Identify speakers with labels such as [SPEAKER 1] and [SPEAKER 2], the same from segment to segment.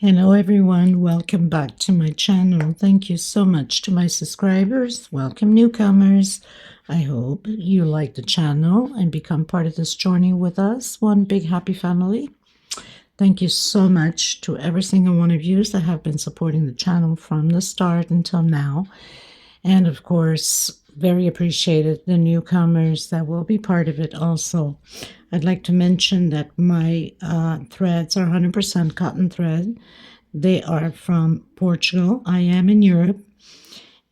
[SPEAKER 1] Hello everyone, welcome back to my channel. Thank you so much to my subscribers. Welcome newcomers. I hope you like the channel and become part of this journey with us. One big happy family. Thank you so much to every single one of you that have been supporting the channel from the start until now. And of course, very appreciated the newcomers that will be part of it also. I'd like to mention that my threads are 100% cotton thread. They are from Portugal. I am in Europe.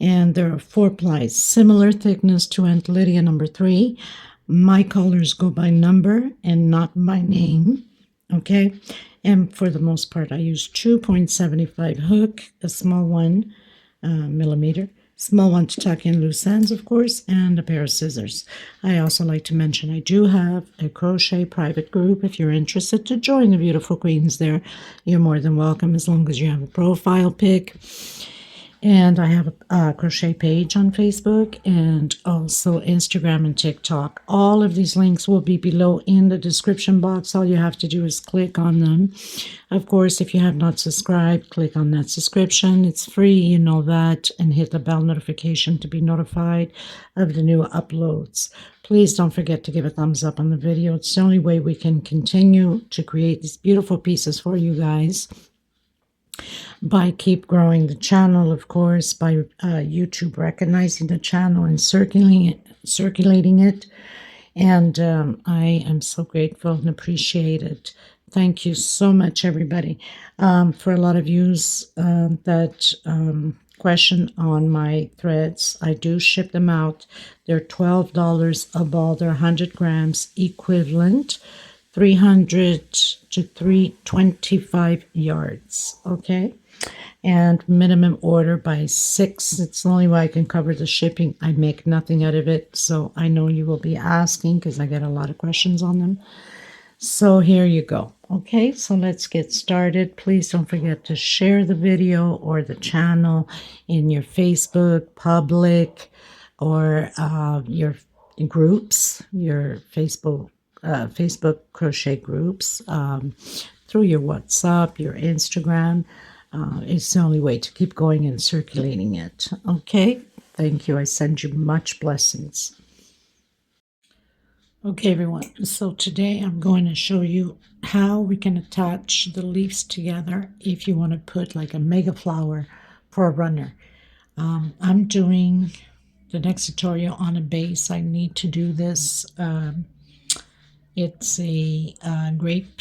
[SPEAKER 1] And there are 4 plies, similar thickness to Aunt Lydia number 3. My colors go by number and not by name. Okay. And for the most part, I use 2.75 hook, a small one millimeter. Small one to tuck in loose ends, of course, and a pair of scissors. I also like to mention I do have a crochet private group. If you're interested to join the beautiful queens there, you're more than welcome as long as you have a profile pic. And I have a crochet page on Facebook and also Instagram and TikTok. All of these links will be below in the description box. All you have to do is click on them. Of course, if you have not subscribed, click on that subscription. It's free, you know that, and hit the bell notification to be notified of the new uploads. Please don't forget to give a thumbs up on the video. It's the only way we can continue to create these beautiful pieces for you guys. By keep growing the channel, of course, by YouTube recognizing the channel and circulating it. And I am so grateful and appreciate it. Thank you so much, everybody. For a lot of yous that question on my threads, I do ship them out. They're $12 a ball. They're 100 grams equivalent. 300 to 325 yards, okay? And minimum order by 6. It's the only way I can cover the shipping. I make nothing out of it, so I know you will be asking because I get a lot of questions on them. So here you go, okay? So let's get started. Please don't forget to share the video or the channel in your Facebook public or your groups, your Facebook crochet groups, through your WhatsApp, your Instagram. It's the only way to keep going and circulating it. Okay, thank you. I send you much blessings. Okay, everyone. So today I'm going to show you how we can attach the leaves together if you want to put like a mega flower for a runner. I'm doing the next tutorial on a base. I need to do this. It's a grape.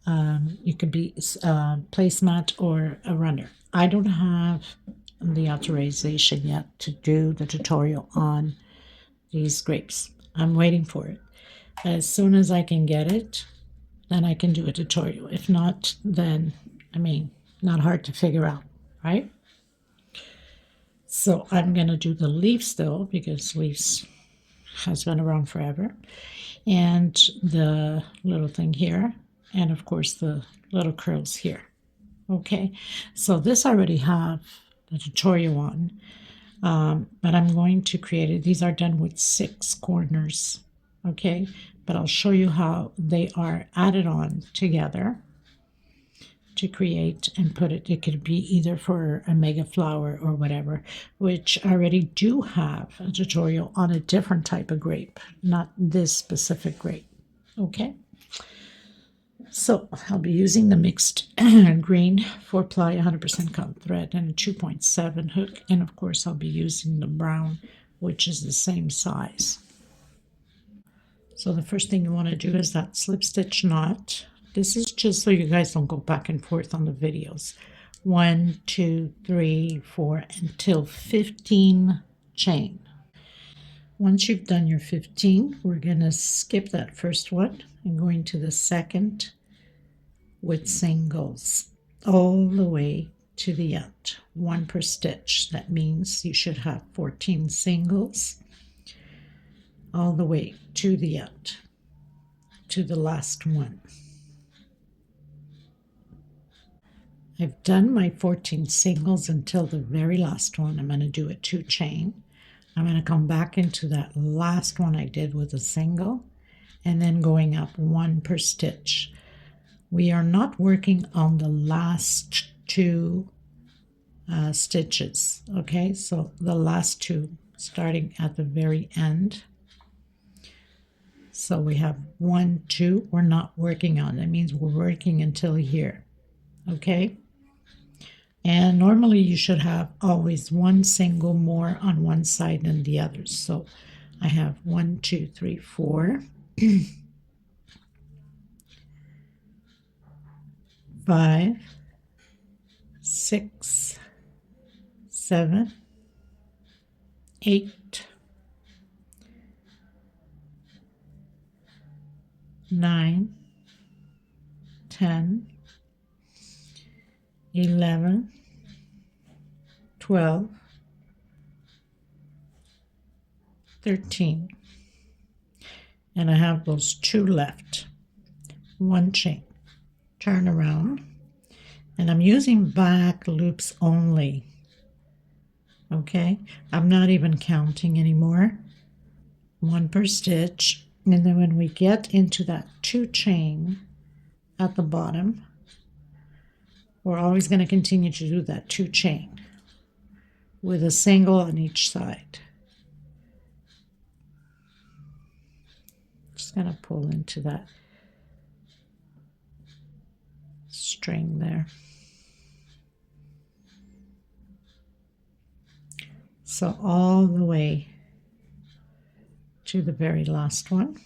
[SPEAKER 1] It could be placemat or a runner. I don't have the authorization yet to do the tutorial on these grapes. I'm waiting for it. As soon as I can get it, then I can do a tutorial. If not, then, I mean, not hard to figure out, right? So I'm going to do the leaf still because leaves has been around forever. And the little thing here, and of course the little curls here. Okay, so this I already have the tutorial on, but I'm going to create it. These are done with 6 corners, okay, but I'll show you how they are added on together to create and put it. It could be either for a mega flower or whatever, which I already do have a tutorial on a different type of grape, not this specific grape. Okay, so I'll be using the mixed green 4-ply 100% cotton thread and a 2.7 hook, and of course I'll be using the brown, which is the same size. So the first thing you want to do is that slip stitch knot. This is just so you guys don't go back and forth on the videos. 1, 2, 3, 4 until 15 chain. Once you've done your 15, we're going to skip that first one and go into the second with singles all the way to the end. 1 per stitch. That means you should have 14 singles all the way to the end, to the last one. I've done my 14 singles until the very last one. I'm going to do a 2 chain. I'm going to come back into that last one I did with a single and then going up 1 per stitch. we are not working on the last two stitches. Okay, so the last two starting at the very end. So we have 1, 2 we're not working on. That means we're working until here. Okay, and normally you should have always one single more on one side than the others. So I have 1, 2, 3, 4 5, 6, 7, 8, 9, 10, 11, 12, 13, and I have those 2 left. 1 chain, turn around, and I'm using back loops only. Okay, I'm not even counting anymore. 1 per stitch, and then when we get into that 2 chain at the bottom, we're always going to continue to do that 2 chain with a single on each side. Just going to pull into that string there. So all the way to the very last one,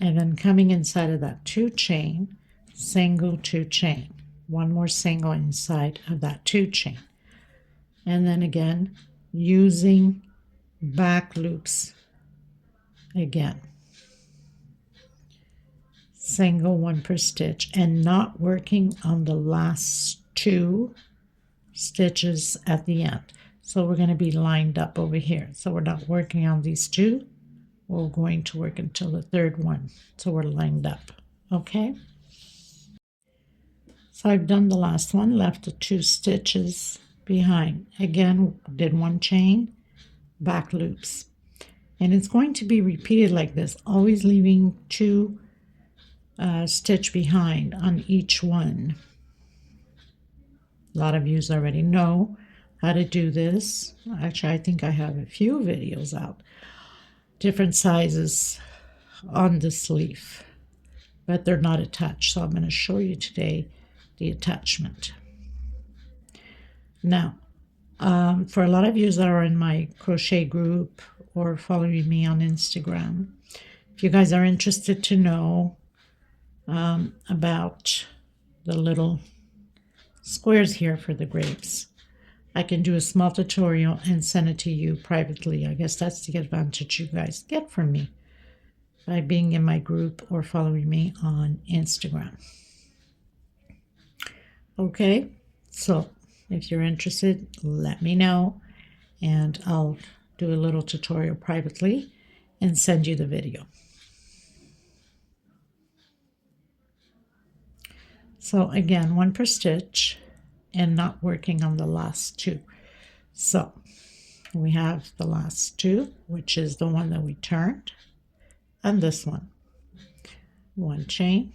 [SPEAKER 1] and then coming inside of that 2 chain, single 2 chain, 1 more single inside of that 2 chain, and then again using back loops again, single 1 per stitch, and not working on the last 2 stitches at the end. So we're going to be lined up over here. So we're not working on these 2. We're going to work until the 3rd one. So we're lined up. Okay. So I've done the last one, left the 2 stitches behind. Again, did 1 chain, back loops. And it's going to be repeated like this, always leaving 2 stitch behind on each one. A lot of you already know how to do this. Actually, I think I have a few videos out, different sizes on the sleeve, but they're not attached. So I'm going to show you today the attachment. Now, for a lot of you that are in my crochet group or following me on Instagram, if you guys are interested to know about the little squares here for the grapes, I can do a small tutorial and send it to you privately. I guess that's the advantage you guys get from me by being in my group or following me on Instagram. Okay, so if you're interested, let me know, and I'll do a little tutorial privately and send you the video. So again, 1 per stitch and not working on the last 2. So we have the last 2, which is the one that we turned, and this one. 1 chain,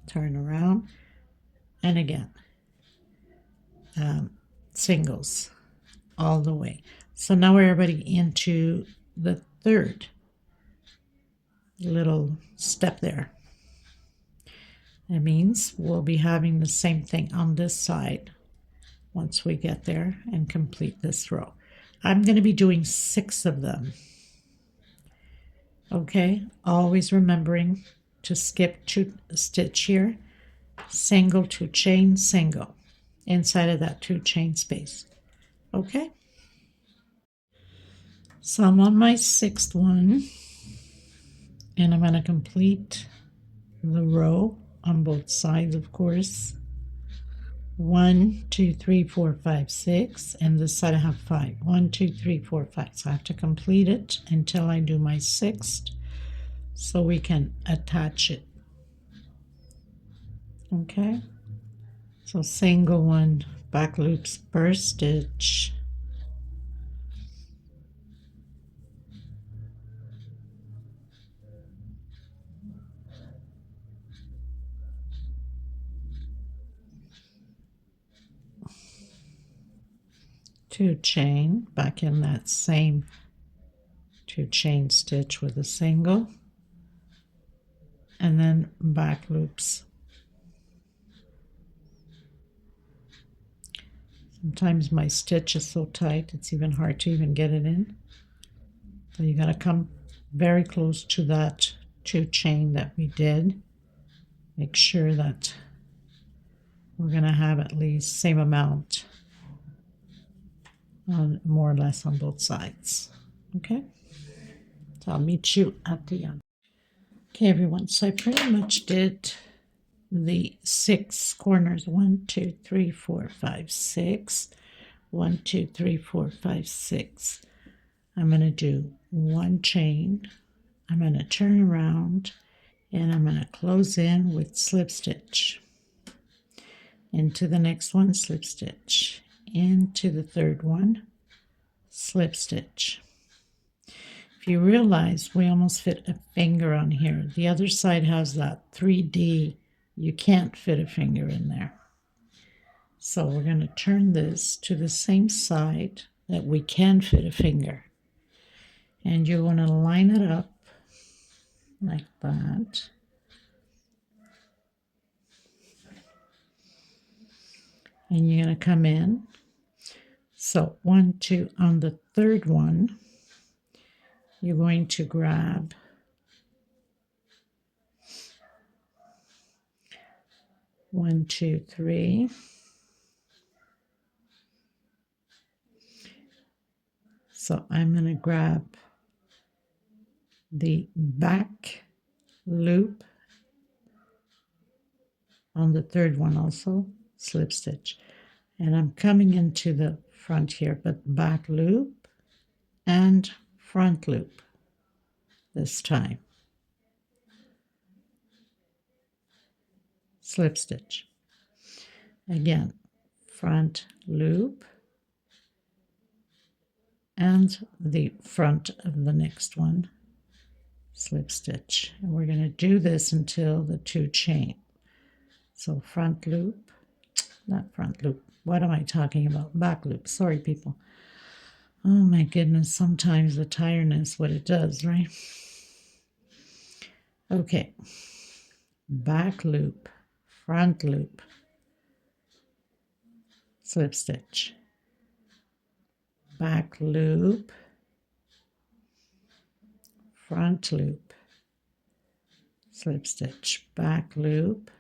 [SPEAKER 1] turn around, and again, singles all the way. So now we're already into the 3rd little step there. That means we'll be having the same thing on this side once we get there and complete this row. I'm going to be doing 6 of them. Okay, always remembering to skip 2 stitch here, single 2 chain, single inside of that 2 chain space. Okay, so I'm on my 6th one, and I'm going to complete the row on both sides, of course. 1, 2, 3, 4, 5, 6, and this side I have 5. 1, 2, 3, 4, 5. So I have to complete it until I do my 6th, so we can attach it. Okay, so single 1, back loops per stitch. 2 chain back in that same 2 chain stitch with a single, and then back loops. Sometimes my stitch is so tight it's even hard to even get it in. So you got to come very close to that 2 chain that we did. Make sure that we're going to have at least same amount on more or less on both sides. Okay, so I'll meet you at the end. Okay, everyone, so I pretty much did the 6 corners. 1, 2, 3, 4, 5, 6. 1, 2, 3, 4, 5, 6. I'm going to do 1 chain. I'm going to turn around and I'm going to close in with slip stitch. Into the next one, slip stitch. Into the third one, slip stitch. If you realize we almost fit a finger on here. The other side has that 3D. You can't fit a finger in there. So we're going to turn this to the same side that we can fit a finger. And you want to line it up like that. And you're going to come in. So 1, 2, on the third one, you're going to grab one, two, three. So I'm going to grab the back loop on the third one also, slip stitch. And I'm coming into the front here, but back loop and front loop this time. Slip stitch. Again, front loop and the front of the next one, slip stitch. And we're going to do this until the 2 chain. So front loop, not front loop. What am I talking about? Back loop. Sorry, people. Oh my goodness, sometimes the tiredness, what it does, right? Okay. Back loop, front loop, slip stitch. Back loop, front loop, slip stitch. Back loop,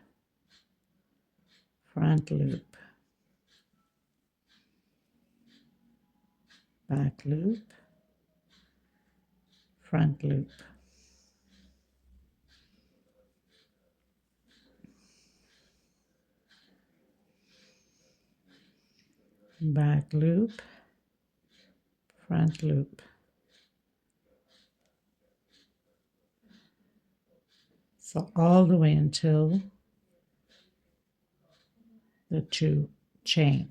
[SPEAKER 1] front loop, back loop, front loop. Back loop, front loop. So all the way until the 2 chain.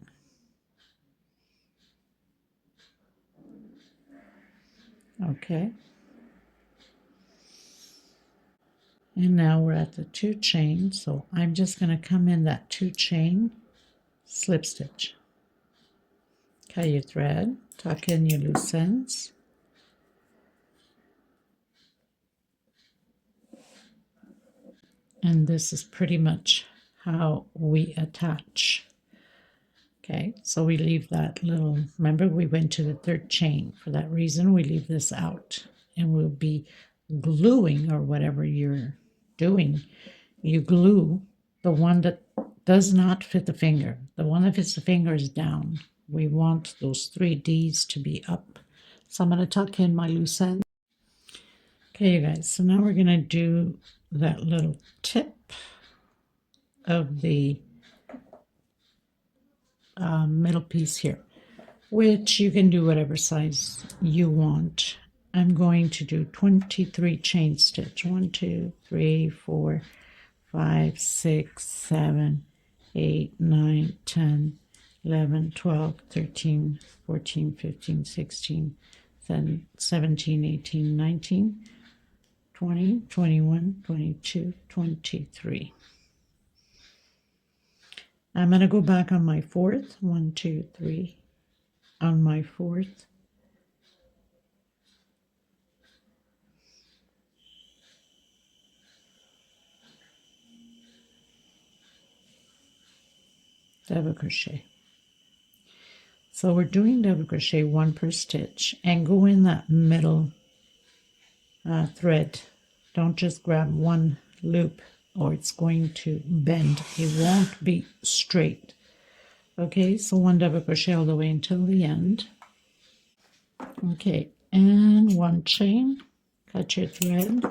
[SPEAKER 1] Okay. And now we're at the 2 chain, so I'm just going to come in that 2 chain, slip stitch. Cut your thread, tuck in your loose ends. And this is pretty much how we attach. Okay, so we leave that little, remember we went to the 3rd chain. For that reason, we leave this out. And we'll be gluing, or whatever you're doing, you glue the one that does not fit the finger. The one that fits the finger is down. We want those 3 Ds to be up. So I'm going to tuck in my loose end. Okay, you guys, so now we're going to do that little tip of the middle piece here, which you can do whatever size you want. I'm going to do 23 chain stitch. 1, 2, 3, 4, 5, 6, 7, 8, 9, 10, 11, 12, 13, 14, 15, 16, 17, 18, 19, 20, 21, 22, 23. I'm going to go back on my 4th. 1, 2, 3. on my fourth. Double crochet. So we're doing double crochet 1 per stitch and go in that middle thread. Don't just grab one loop or it's going to bend. It won't be straight. Okay, so 1 double crochet all the way until the end. Okay, and 1 chain. Cut your thread.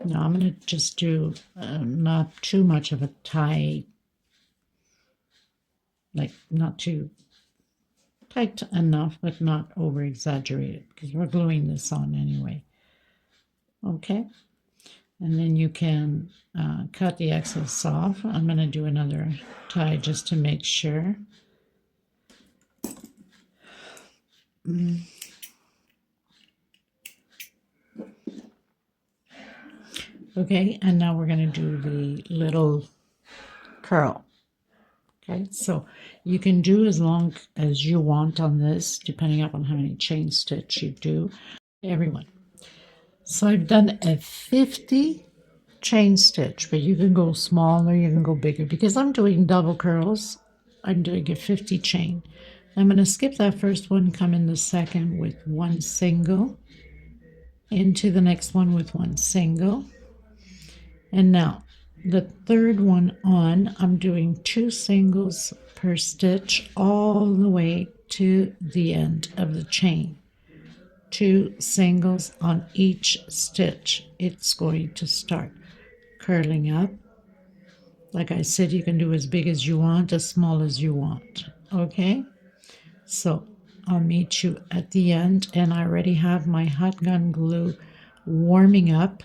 [SPEAKER 1] Now I'm going to just do not too much of a tie, like not too tight enough, but not over exaggerated because we're gluing this on anyway. Okay, and then you can cut the excess off. I'm going to do another tie just to make sure. Okay, and now we're going to do the little curl. Okay, so you can do as long as you want on this, depending upon how many chain stitch you do. Everyone. So I've done a 50 chain stitch, but you can go smaller, you can go bigger. Because I'm doing double curls, I'm doing a 50 chain. I'm going to skip that first one, come in the second with 1 single, into the next one with 1 single. And now the third one on, I'm doing 2 singles per stitch all the way to the end of the chain. 2 singles on each stitch. It's going to start curling up. Like I said, you can do as big as you want, as small as you want. Okay, so I'll meet you at the end, and I already have my hot gun glue warming up,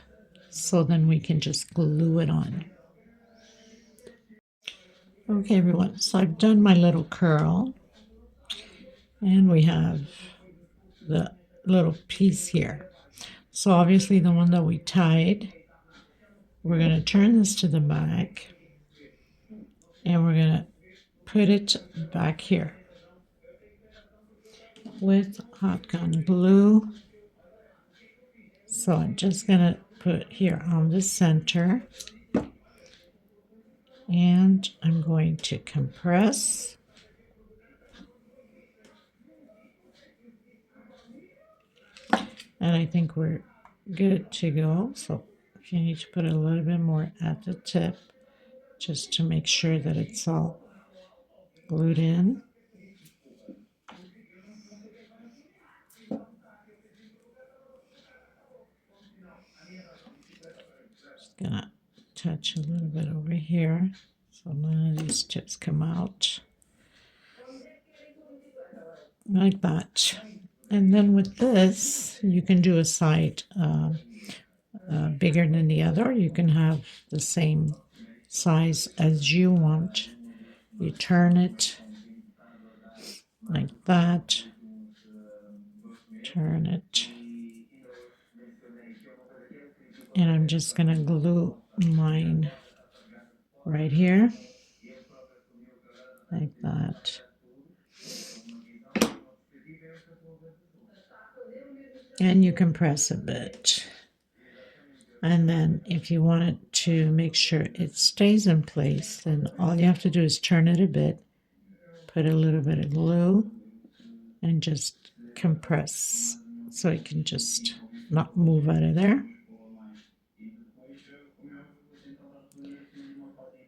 [SPEAKER 1] so then we can just glue it on. Okay, everyone, so I've done my little curl, and we have the little piece here. So obviously the one that we tied, we're going to turn this to the back, and we're going to put it back here with hot gun glue. So I'm just going to put here on the center, and I'm going to compress. And I think we're good to go. So if you need to put a little bit more at the tip, just to make sure that it's all glued in. Just gonna touch a little bit over here so none of these tips come out. Like that. And then with this, you can do a side bigger than the other. You can have the same size as you want. You turn it like that, turn it, and I'm just going to glue mine right here, like that. And you compress a bit. And then if you want it to make sure it stays in place, then all you have to do is turn it a bit, put a little bit of glue, and just compress so it can just not move out of there.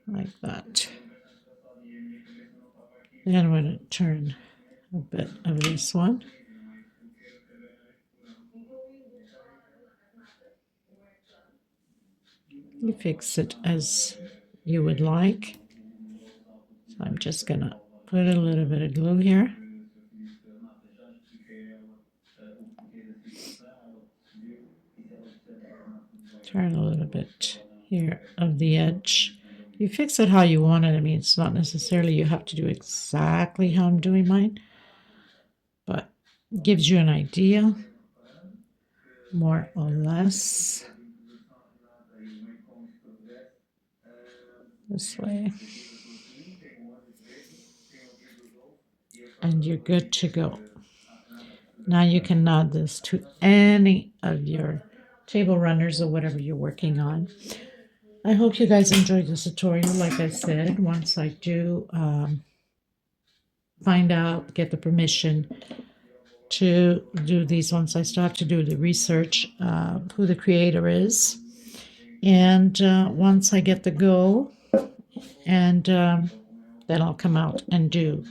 [SPEAKER 1] Like that. Then I'm going to turn a bit of this one. You fix it as you would like. So I'm just going to put a little bit of glue here. Turn a little bit here of the edge. You fix it how you want it. I mean, it's not necessarily you have to do exactly how I'm doing mine, but it gives you an idea, more or less. This way. and you're good to go. Now you can knot this to any of your table runners or whatever you're working on. I hope you guys enjoyed this tutorial. Like I said, once I do find out, get the permission to do these ones, I still have to do the research who the creator is. And once I get the go, and then I'll come out and do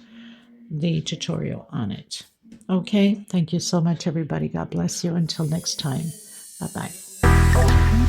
[SPEAKER 1] the tutorial on it. Okay, thank you so much, everybody. God bless you. Until next time, bye-bye.